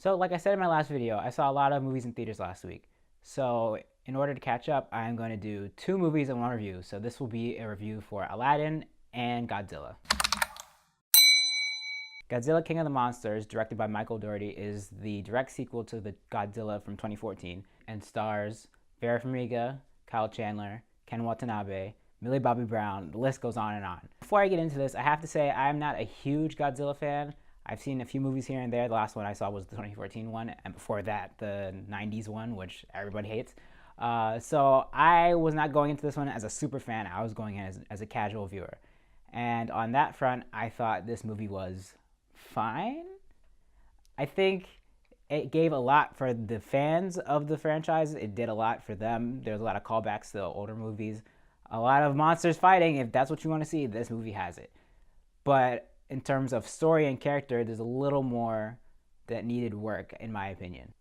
So, like I said in my last video, I saw a lot of movies in theaters last week. So, in order to catch up, I'm going to do two movies in one review. So, this will be a review for Aladdin and Godzilla. Godzilla King of the Monsters, directed by Michael Dougherty, is the direct sequel to the Godzilla from 2014 and stars Vera Farmiga, Kyle Chandler, Ken Watanabe, Millie Bobby Brown. The list goes on and on. Before I get into this, I have to say I'm not a huge Godzilla fan. I've seen a few movies here and there. The last one I saw was the 2014 one, and before that, the 90s one, which everybody hates. So I was not going into this one as a super fan. I was going in as a casual viewer. And on that front, I thought this movie was fine. I think it gave a lot for the fans of the franchise. It did a lot for them. There's a lot of callbacks to the older movies. A lot of monsters fighting. If that's what you want to see, this movie has it. But in terms of story and character, there's a little more that needed work, in my opinion.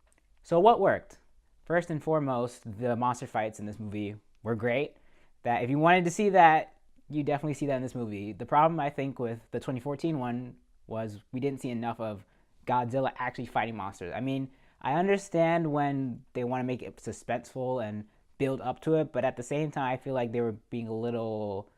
So what worked? First and foremost, the monster fights in this movie were great. That if you wanted to see that, you definitely see that in this movie. The problem, I think, with the 2014 one was we didn't see enough of Godzilla actually fighting monsters. I mean, I understand when they want to make it suspenseful and build up to it, but at the same time, I feel like they were being a little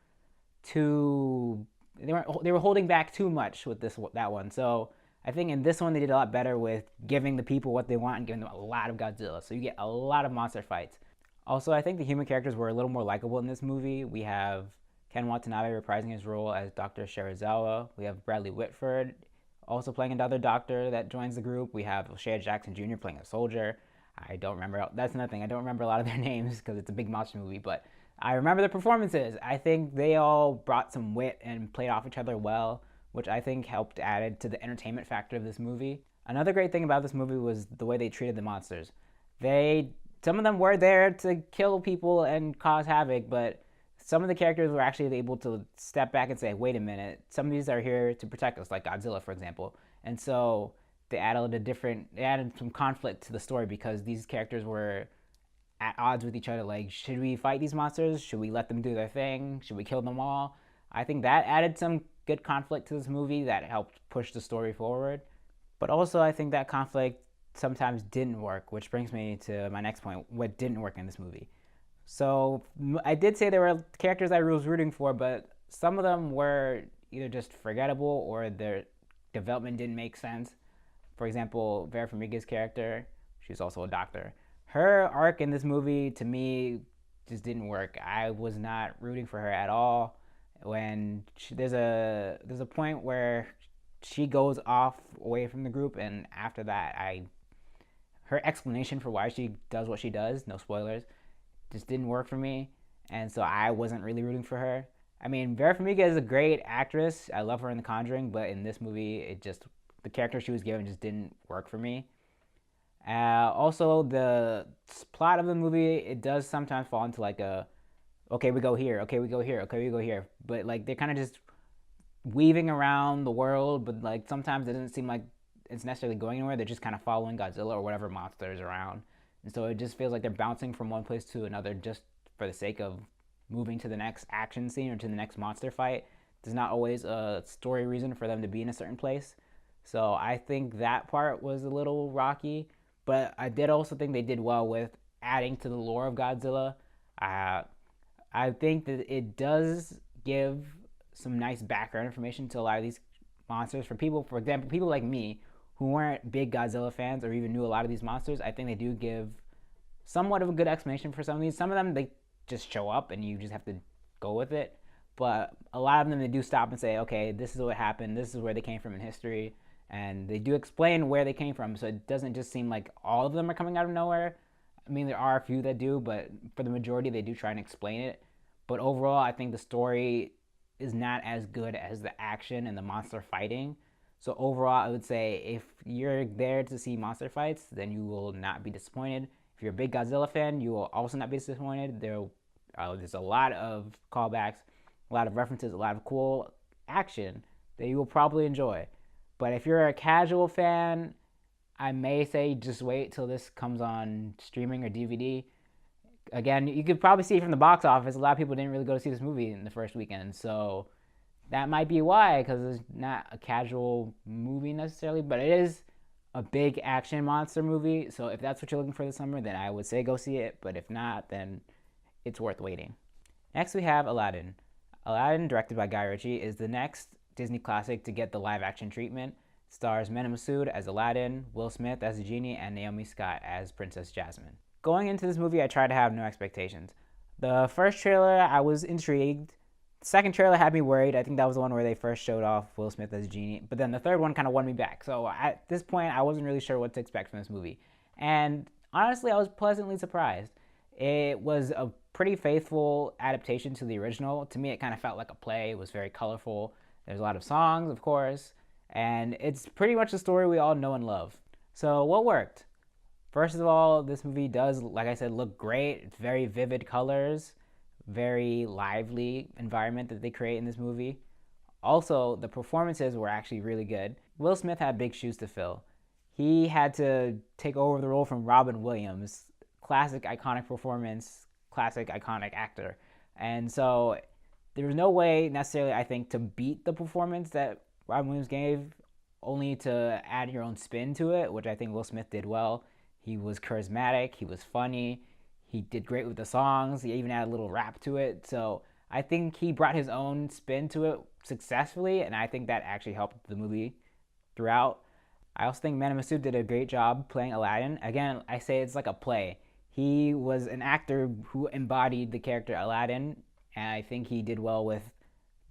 too they were holding back too much with that one. So I think in this one they did a lot better with giving the people what they want and giving them a lot of Godzilla. So you get a lot of monster fights. Also, I think the human characters were a little more likable in this movie. We have Ken Watanabe reprising his role as Dr. Shirazawa. We have Bradley Whitford also playing another doctor that joins the group. We have O'Shea Jackson Jr. playing a soldier. I don't remember. That's another thing. I don't remember a lot of their names because it's a big monster movie, but I remember the performances. I think they all brought some wit and played off each other well, which I think helped added to the entertainment factor of this movie. Another great thing about this movie was the way they treated the monsters. Some of them were there to kill people and cause havoc, but some of the characters were actually able to step back and say, wait a minute, some of these are here to protect us, like Godzilla, for example. And they added some conflict to the story because these characters were at odds with each other. Like, should we fight these monsters? Should we let them do their thing? Should we kill them all? I think that added some good conflict to this movie that helped push the story forward. But also, I think that conflict sometimes didn't work, which brings me to my next point, what didn't work in this movie. So I did say there were characters I was rooting for, but some of them were either just forgettable or their development didn't make sense. For example, Vera Farmiga's character, she's also a doctor. Her arc in this movie, to me, just didn't work. I was not rooting for her at all. There's a point where she goes off away from the group, and after that, her explanation for why she does what she does, no spoilers, just didn't work for me, and so I wasn't really rooting for her. I mean, Vera Farmiga is a great actress. I love her in The Conjuring, but in this movie, the character she was given just didn't work for me. Also, the plot of the movie, it does sometimes fall into like okay, we go here, okay, we go here, okay, we go here. But like they're kind of just weaving around the world, but like sometimes it doesn't seem like it's necessarily going anywhere. They're just kind of following Godzilla or whatever monster is around. And so it just feels like they're bouncing from one place to another just for the sake of moving to the next action scene or to the next monster fight. There's not always a story reason for them to be in a certain place. So I think that part was a little rocky. But I did also think they did well with adding to the lore of Godzilla. I think that it does give some nice background information to a lot of these monsters. For example, people like me who weren't big Godzilla fans or even knew a lot of these monsters, I think they do give somewhat of a good explanation for some of these. Some of them, they just show up and you just have to go with it. But a lot of them, they do stop and say, okay, this is what happened. This is where they came from in history. And they do explain where they came from, so it doesn't just seem like all of them are coming out of nowhere. I mean, there are a few that do, but for the majority, they do try and explain it. But overall, I think the story is not as good as the action and the monster fighting. So overall, I would say if you're there to see monster fights, then you will not be disappointed. If you're a big Godzilla fan, you will also not be disappointed. There's a lot of callbacks, a lot of references, a lot of cool action that you will probably enjoy. But if you're a casual fan, I may say just wait till this comes on streaming or DVD. Again, you could probably see from the box office, a lot of people didn't really go to see this movie in the first weekend. So that might be why, because it's not a casual movie necessarily, but it is a big action monster movie. So if that's what you're looking for this summer, then I would say go see it. But if not, then it's worth waiting. Next, we have Aladdin. Aladdin, directed by Guy Ritchie, is the next Disney classic to get the live action treatment. It stars Naomi Scott as Aladdin, Will Smith as the genie, and Naomi Scott as Princess Jasmine. Going into this movie, I tried to have no expectations. The first trailer, I was intrigued. The second trailer had me worried. I think that was the one where they first showed off Will Smith as Genie. But then the third one kind of won me back. So at this point, I wasn't really sure what to expect from this movie. And honestly, I was pleasantly surprised. It was a pretty faithful adaptation to the original. To me, it kind of felt like a play. It was very colorful. There's a lot of songs, of course. And it's pretty much the story we all know and love. So what worked? First of all, this movie does, like I said, look great. It's very vivid colors, very lively environment that they create in this movie. Also, the performances were actually really good. Will Smith had big shoes to fill. He had to take over the role from Robin Williams. Classic, iconic performance, classic, iconic actor. And so there was no way necessarily, I think, to beat the performance that Robin Williams gave, only to add your own spin to it, which I think Will Smith did well. He was charismatic, he was funny, he did great with the songs, he even had a little rap to it. So I think he brought his own spin to it successfully, and I think that actually helped the movie throughout. I also think Naomi Scott did a great job playing Aladdin. Again, I say it's like a play. He was an actor who embodied the character Aladdin, and I think he did well with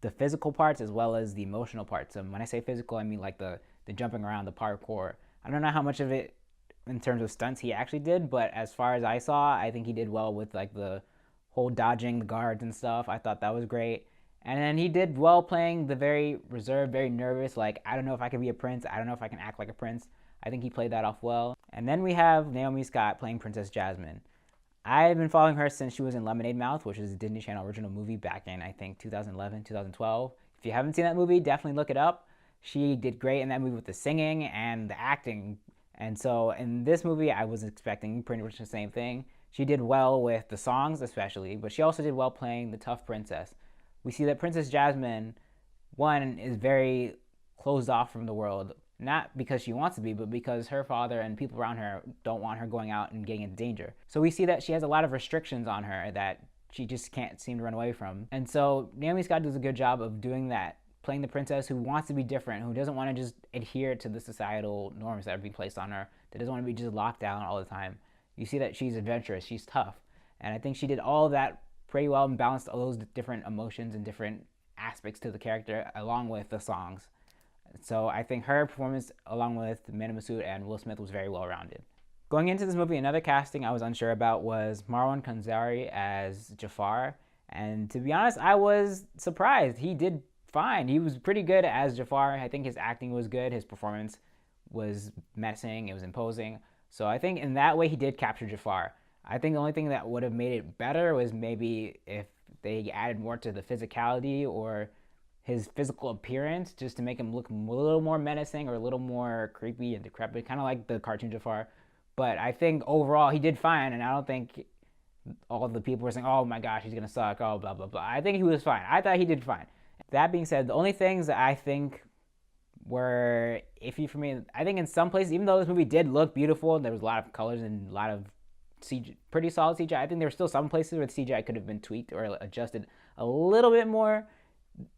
the physical parts as well as the emotional parts. And when I say physical, I mean like the jumping around, the parkour. I don't know how much of it in terms of stunts he actually did, but as far as I saw, I think he did well with like the whole dodging the guards and stuff. I thought that was great. And then he did well playing the very reserved, very nervous, like, I don't know if I can be a prince, I don't know if I can act like a prince. I think he played that off well. And then we have Naomi Scott playing Princess Jasmine. I've been following her since she was in Lemonade Mouth, which is a Disney Channel original movie back in, I think, 2011, 2012. If you haven't seen that movie, definitely look it up. She did great in that movie with the singing and the acting. And so in this movie, I was expecting pretty much the same thing. She did well with the songs especially, but she also did well playing the tough princess. We see that Princess Jasmine, one, is very closed off from the world, not because she wants to be, but because her father and people around her don't want her going out and getting into danger. So we see that she has a lot of restrictions on her that she just can't seem to run away from. And so Naomi Scott does a good job of doing that, playing the princess who wants to be different, who doesn't want to just adhere to the societal norms that are being placed on her, that doesn't want to be just locked down all the time. You see that she's adventurous, she's tough. And I think she did all of that pretty well and balanced all those different emotions and different aspects to the character along with the songs. So I think her performance along with Naomi Scott and Will Smith was very well rounded. Going into this movie, another casting I was unsure about was Marwan Kenzari as Jafar. And to be honest, I was surprised. He did fine. He was pretty good as Jafar. I think his acting was good. His performance was menacing. It was imposing. So I think in that way he did capture Jafar. I think the only thing that would have made it better was maybe if they added more to the physicality or his physical appearance just to make him look a little more menacing or a little more creepy and decrepit, kind of like the cartoon Jafar. But I think overall he did fine, and I don't think all the people were saying, oh my gosh, he's going to suck, oh, blah, blah, blah. I think he was fine. I thought he did fine. That being said, the only things that I think were iffy for me, I think in some places, even though this movie did look beautiful, there was a lot of colors and a lot of pretty solid CGI, I think there were still some places where the CGI could have been tweaked or adjusted a little bit more.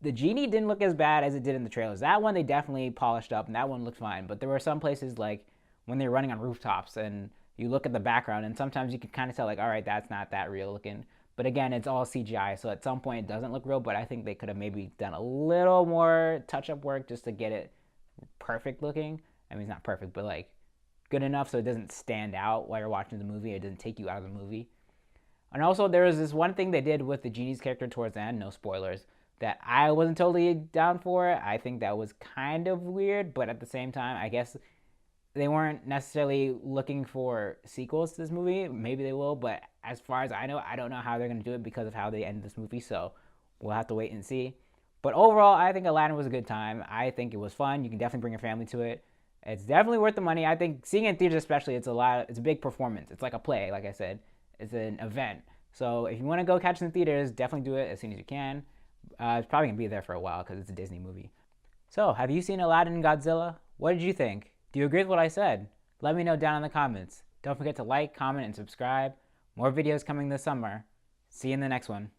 The genie didn't look as bad as it did in the trailers. That one they definitely polished up, and that one looked fine. But there were some places, like when they were running on rooftops, and you look at the background, and sometimes you can kind of tell, like, all right, that's not that real looking. But again, it's all CGI, so at some point it doesn't look real, but I think they could have maybe done a little more touch-up work just to get it perfect looking. I mean, it's not perfect, but like good enough so it doesn't stand out while you're watching the movie. It doesn't take you out of the movie. And also, there was this one thing they did with the genie's character towards the end, no spoilers, that I wasn't totally down for. I think that was kind of weird, but at the same time, I guess they weren't necessarily looking for sequels to this movie. Maybe they will, but as far as I know, I don't know how they're going to do it because of how they ended this movie, so we'll have to wait and see. But overall, I think Aladdin was a good time. I think it was fun. You can definitely bring your family to it. It's definitely worth the money. I think seeing it in theaters especially, it's a big performance. It's like a play, like I said. It's an event. So if you want to go catch it in theaters, definitely do it as soon as you can. It's probably going to be there for a while because it's a Disney movie. So, have you seen Aladdin and Godzilla? What did you think? Do you agree with what I said? Let me know down in the comments. Don't forget to like, comment, and subscribe. More videos coming this summer. See you in the next one.